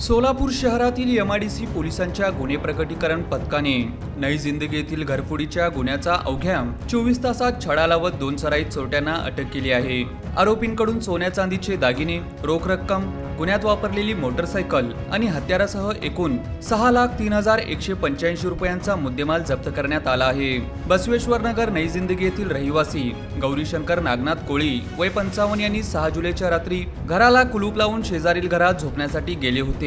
सोलापूर शहरातील एमआयडीसी पोलिसांच्या गुन्हे प्रकटीकरण पथकाने नई जिंदगी येथील घरफोडीच्या गुन्ह्याचा अवघ्या 24 तासात छडा लावत 2 सराईत चोरट्यांना अटक केली आहे। आरोपींकडून सोन्या चांदीचे दागिने, रोख रक्कम, गुन्ह्यात वापरलेली मोटरसायकल आणि हत्यारासह एकूण 6,03,185 रुपयांचा मुद्देमाल जप्त करण्यात आला आहे। बसवेश्वर नगर नई जिंदगी येथील रहिवासी गौरीशंकर नागनाथ कोळी वय 55 यांनी 6 जुलैच्या रात्री घराला कुलूप लावून शेजारील घरात झोपण्यासाठी गेले होते।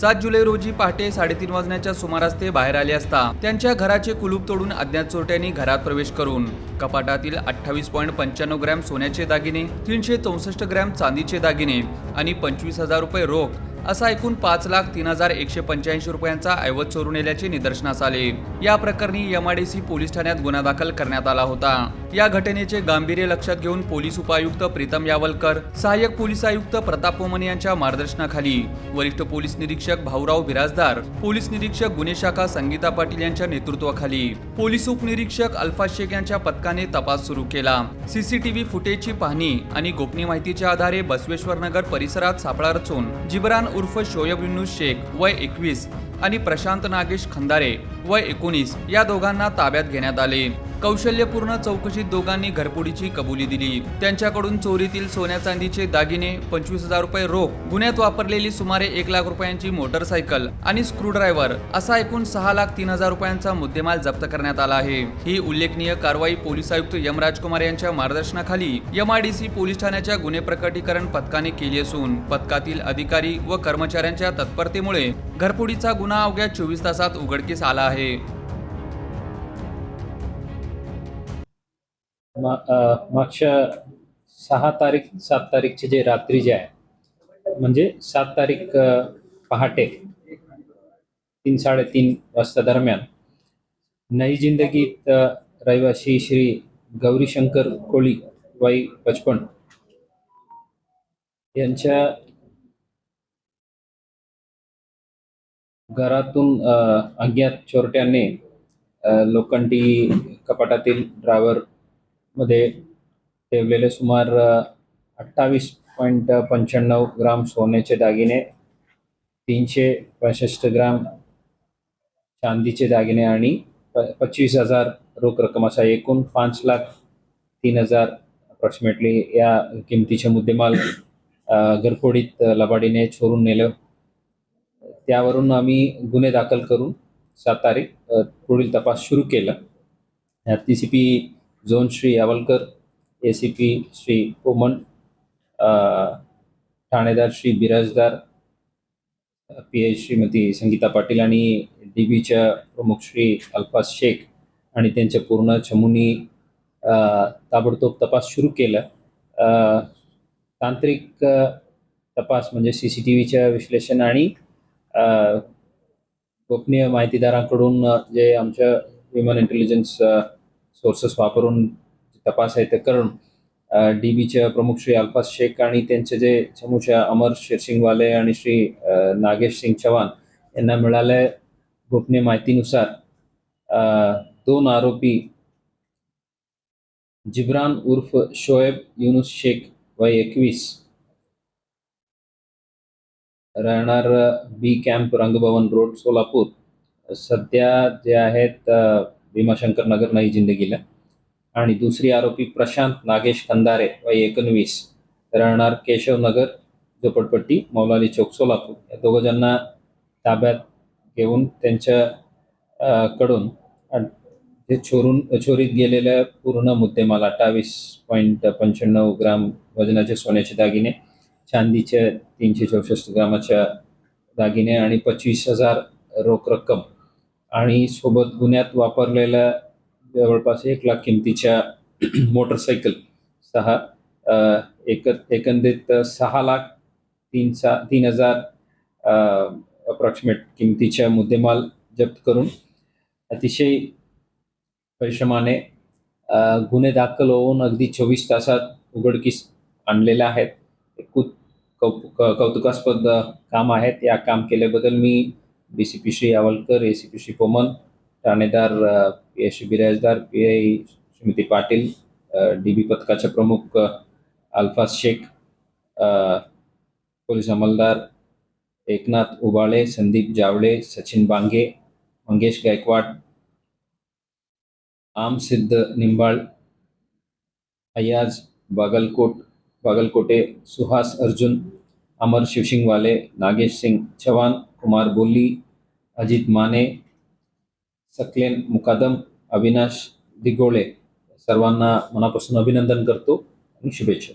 7 जुलै रोजी पहाटे 3:30 वाजण्याच्या सुमारास ते बाहेर आले असता त्यांच्या घराचे कुलूप तोडून अज्ञात चोरट्यांनी घरात प्रवेश करून कपाटातील 28.95 ग्रॅम सोन्याचे दागिने, 364 ग्रॅम चांदीचे दागिने आणि 25,000 रुपये रोख असा एकूण 5,03,185 रुपयांचा ऐवज चोरून नेल्याचे निदर्शनास आले। या प्रकरणी एमआयडीसी पोलीस ठाण्यात गुन्हा दाखल करण्यात आला होता। या घटनेचे गांभीर्य लक्षात घेऊन पोलीस उपायुक्त प्रीतम यावलकर, सहाय्यक पोलीस आयुक्त प्रताप पोमने यांच्या मार्गदर्शनाखाली वरिष्ठ पोलीस निरीक्षक भाऊराव बिराजदार, पोलीस निरीक्षक गुन्हे शाखा संगीता पाटील यांच्या नेतृत्वाखाली पोलीस उपनिरीक्षक अल्फाज शेख यांच्या पथकाने तपास सुरू केला। सीसीटीव्ही फुटेजची पाहणी आणि गोपनीय माहितीच्या आधारे बसवेश्वर नगर परिसरात सापळा रचून जिब्रान उर्फ शोएब युनुस शेख वय 21 आणि प्रशांत नागेश खंदारे वय 19 या दोघांना ताब्यात घेण्यात आले। कौशल्यपूर्ण चौकशीत दोघांनी घरफोडीची कबुली दिली। त्यांच्याकडून चोरीतील सोन्या चांदीचे दागिने, 25,000 रुपये रोख, गुन्ह्यात वापरलेली सुमारे 1 लाख रुपयांची मोटरसायकल आणि स्क्रूड्रायव्हर असा एकूण 6,03,000 रुपयांचा मुद्देमाल जप्त करण्यात आला आहे। ही उल्लेखनीय कारवाई पोलीस आयुक्त एम राजकुमार यांच्या मार्गदर्शनाखाली एमआयडीसी पोलीस ठाण्याच्या गुन्हे प्रकटीकरण पथकाने केली असून पथकातील अधिकारी व कर्मचाऱ्यांच्या तत्परतेमुळे घरफोडीचा गुन्हा अवघ्या 24 तासात उघडकीस आला आहे। मागच्या 6 तारीख 7 तारीखचे जे रात्री जे आहे म्हणजे 7 तारीख पहाटे 3-3:30 वाजता दरम्यान नई जिंदगीत रहिवासी श्री गौरीशंकर कोळी वय 55 यांच्या घरातून अज्ञात चोरट्याने लोखंडी कपाटातील ड्रॉवर मध्ये ठेवलेले सुमार 28.95 ग्राम सोन्याचे दागिने, 365 ग्राम चांदीचे दागिने आणि 25,000 रोख रक्कम असा एकूण 5,03,000 अप्रॉक्सिमेटली या किमतीचे मुद्देमाल घरफोडीत लबाडीने चोरून नेलं। त्यावरून आम्ही गुन्हे दाखल करून 7 तारीख पुढील तपास सुरू केला। DCP zone Shri Yavalkar, ACP Shri Poman, ठाणेदार श्री बिराजदार, PI श्रीमती संगीता पाटील आणि DBच्या प्रमुख श्री अल्फाज शेख आणि त्यांच्या पूर्ण चमूनी ताबडतोब तपास सुरू केला। तांत्रिक तपास म्हणजे CCTVच्या विश्लेषण आणि गोपनीय माहितीदारांकडून जे आमच्या ह्युमन इंटेलिजन्स सोर्सेस वापरून तपास आहे ते करून DBच्या प्रमुख श्री अल्फाज शेख आणि त्यांचे जे चमूच्या अमर शेरसिंगवाले आणि श्री नागेश सिंग चव्हाण यांना मिळाल्या गोपनीय माहितीनुसार 2 आरोपी जिब्रान उर्फ शोएब युनुस शेख वय 21 राहणार B camp Rangbhavan road Solapur सध्या जे आहेत भीमाशंकर नगर नई जिंदगीला, आणि दुसरी आरोपी प्रशांत नागेश खंदारे वय 19 राहणार केशव नगर झोपडपट्टी मौलाली चौक सोलापूर या दोघांना ताब्यात घेऊन त्यांच्या कडून जे चोरीत गेलेल्या पूर्ण मुद्देमाल 28.95 ग्राम वजनाचे सोन्याचे दागिने, चांदीचे 364 ग्रामाच्या दागिने आणि 25,000 रोख रक्कम आणि सोबत गुन्ह्यात वापरलेल्या जवळपास 1 लाख किमतीच्या मोटरसायकल एकंदरीत 6,03,000 अप्रॉक्सिमेट किमतीच्या मुद्देमाल जप्त करून अतिशय परिश्रमाने गुन्हे दाखल होऊन अगदी 24 तासात उघडकीस आणलेले आहेत। खूप कौतुकास्पद काम आहेत। या काम केल्याबद्दल मी DCP श्री यावलकर, ACP श्री पोमन, ठाणेदार PI Birajdar, PI Shrimati Patil, DB पथकाचे प्रमुख अल्फाज शेख, पोलीस अंमलदार एकनाथ उबाळे, संदीप जावळे, सचिन बांगे, मंगेश गायकवाड, आमसिद्ध निंबाळ, अयाज बागलकोटे, सुहास अर्जुन, अमर शिवसिंगवाले, नागेश सिंग चव्हाण, कुमार बोल्ली, अजित माने, सकलेन मुकादम, अविनाश दिगोळे सर्वांना मनापासून अभिनंदन करतो आणि शुभेच्छा.